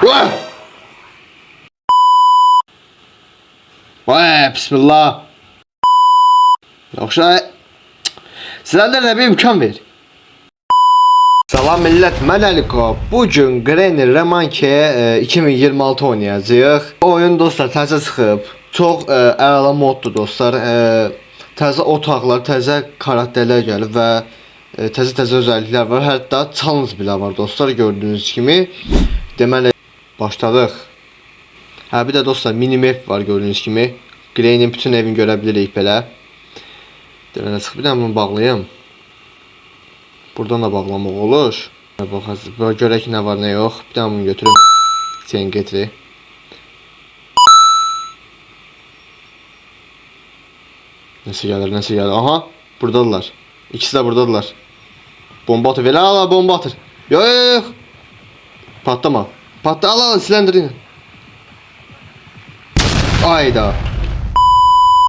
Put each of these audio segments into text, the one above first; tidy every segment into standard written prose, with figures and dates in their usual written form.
Vay! Vay, bismillah. Yoxsa sizlərdə də bir imkan ver. Salam millət, mən Əliko. Bugün Granny Remanke 2026 oynayacağıq. Oyun dostlar təzə çıxıb. Çox əla moddur dostlar. Təzə otaqlar, təzə karakterlər gəlib və təzə özelliklər var. Hətta challenge bile var dostlar, gördüğünüz kimi. Deməli başladıq. Bir də dostlar mini map var gördüğünüz kimi. Granny'nin bütün evini görə bilirik belə. Deməli çıxıb bir də bunu bağlayım. Buradan da bağlamaq olur. Baxaq, böyle görək nə var nə yox. Bir də bunu götürüm. Sen getir. Nəsə gəlir. Aha, buradadılar. İkisi də buradadılar. Bomba atır. Belə ala bomba atır. Yox. Patlama. Patla, al silendirini. Ayda.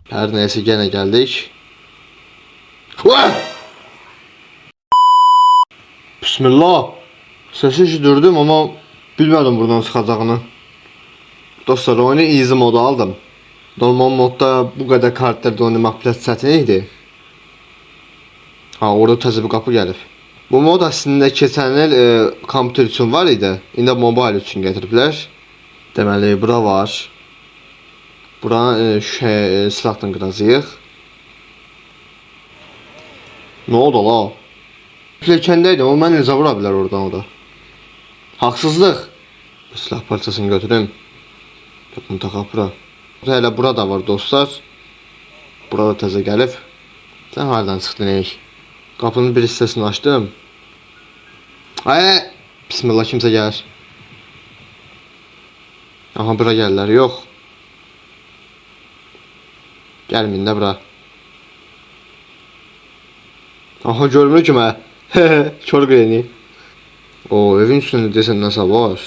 Hər nəysə yenə gəldik. Bismillah. Sesi eşidirdim ama bilmədim buradan çıxacağını. Dostlar oyunu easy moda aldım. Normal modda bu qədər karakterdə oynamaq biraz çətin idi. Orada təzə bir qapı gəlib. Bu mod aslında keçən il kompüter üçün var idi. İndi mobile üçün gətiriblər. Deməli bura var. Buranı silahdan qıracağıq. Ne oldu la? Plekəndəydi, o mən necə vura bilər oradan o da. Haqsızlıq. Silah parçasını götürüm. Bunu taxaq bura. Hələ bura da var dostlar. Burada təzə gəlib. Sən hardan çıxdın ey? Qapının bir hissəsini açdım. Bismillah, kimsə gəlir. Aha, bura gəlirlər, yox. Gəlməyin də bura. Aha, görmür ki mən. Kör Granny. Evin üstündə desən nəsə var.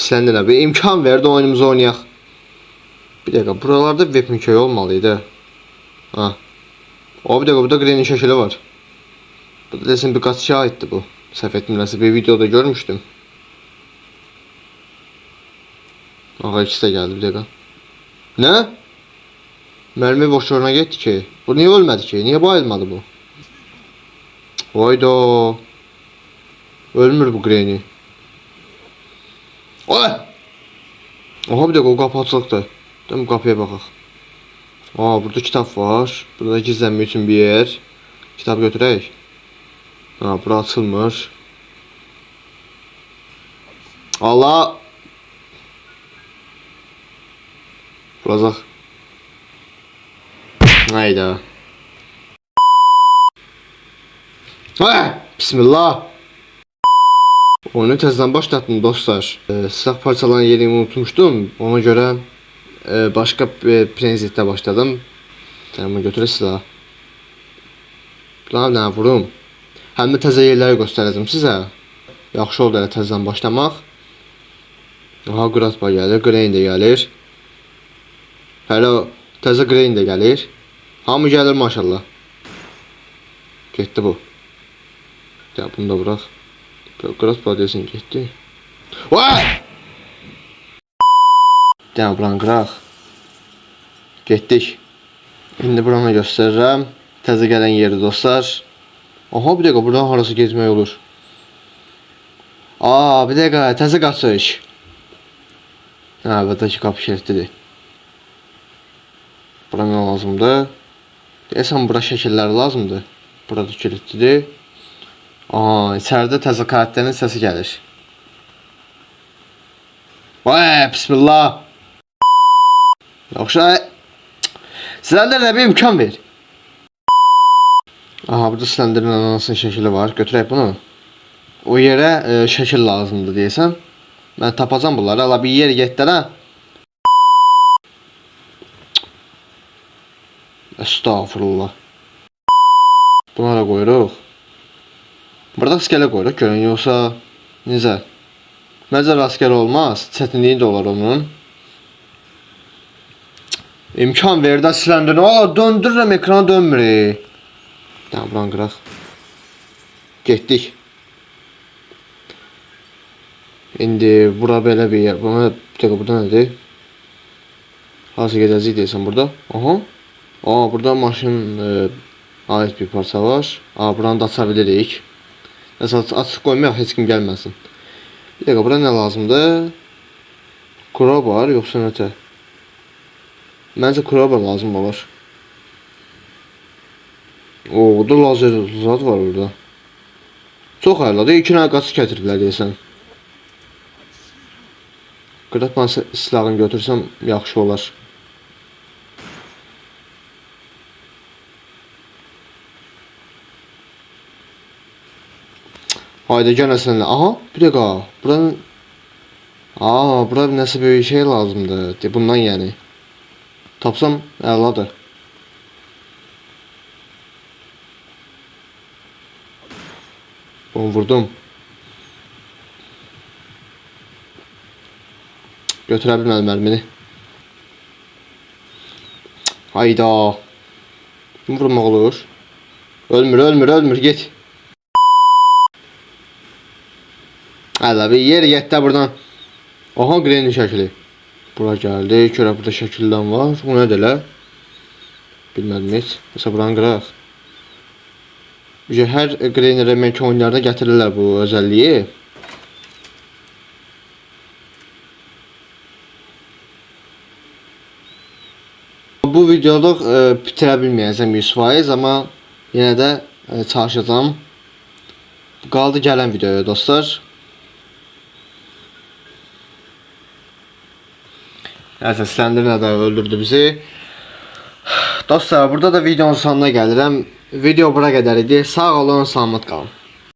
Sən də bir imkan verdi oyunumuzu oynayaq. Bir dəqiqə, buralarda webmikey olmalıydı. Bir dəqiqə, burada Granny şəkili var. Bu da desin birkaç şey aitdi bu. Səhv etmirəmsə bir videoda görmüşdüm. İkisi də gəldi, bir dəqiqə. Nə? Mərmi boşluğuna getdi ki. Bu niyə ölmədi ki? Niyə bayılmadı bu? Oyda. Ölmür bu Granny. Aha, bir dakika, o qapı açılıqdır. Değil qapıya baxaq. Burada kitap var. Burada gizlənmək üçün bir yer. Kitab götürək. Bura açılmır. Allah. Burazaq. Hayda. Bismillah. Oyunu təzədən başlatdım dostlar. Silah parçalarının yerini unutmuştum. Ona görə başqa prensipdə başladım. Bunu götürək silah. Nə vurum. Həm də təzə yerləri göstərəcəm sizə. Yaxşı oldu elə təzədən başlamaq. Qratba gəlir, Granny də gəlir. Hələ təzə Granny də gəlir. Hamı gəlir maşallah. Getdi bu. Ya bunu da bırak. Gratba desin getdi. Ya buranı qıraq. Getdik. İndi buranı göstərirəm. Təzə gələn yeri dostlar. Aha, bir dəqiqə, buradan harası gezmək olur. Bir dəqiqə, təzə qaçış. Buradakı qapı kilitlidir. Bura nə lazımdır? Deyəsən bura şəkillər lazımdır. Burada kilitlidir. İçəridə təzə karakterin səsi gəlir. Bismillah. Yoxsa sizlərdə də bir imkan ver. Burada silendirin anasının şəkili var. Götürək bunu. O yerə şəkil lazımdır deyəsən. Mən tapacam bunları. Ala bir yer getdərə. Estağfurullah. Bunlara qoyuruq. Burada rastgele qoyuruq görün, yoxsa necə? Məncə rastgele olmaz. Çətinliyi də olar onun. İmkan verdi silendirini. Döndürürəm, ekrana dönmür. Buranı qıraq. Getdik. İndi bura belə bir yer. Buna bir dakika, burada nədir? Hansı gedəcəyik deyəsən burada? Aha. Aa, burada maşın ait bir parça var. Aa, buranı da aça bilirik. Nəsə açıq qoymayaq, heç kim gəlməsin. Bir dakika, bura nə lazımdır? Crowbar yoxsa nətə? Məncə crowbar lazım olur. Oo, da lazer zat var orada. Çox əyladır. 2 dənə qaçı gətiriblər deyəsən. Qıratman silahını götürsəm yaxşı olar. Hayda, gənə sənlə. Aha, bir dəqiqə. Buranın... Aa, bura nəsə bir şey lazımdır. Bundan yəni. Tapsam əladır. Onu vurdum. Götürə bilmədim mərmini. Hayda. Vurmaq olur. Ölmür, get. Hələ bir yer getdə buradan. Aha, Granny şəkli. Bura gəldi. Görə burada şəkildən var. Bu nədir elə? Bilmədim heç. Mesela buranı qıraq. Hər Granny remake oyunlarda gətirirlər bu özəlliyi. Bu videoluk bitirə bilməyəcəm 100%, amma yenə də çalışacağım. Qaldı gələn videoya dostlar. Nəysə, Slenderman də öldürdü bizi. Dostlar, burada da videonun sonuna gəlirəm. Video bura qədər idi. Sağ olun, salamat qalın.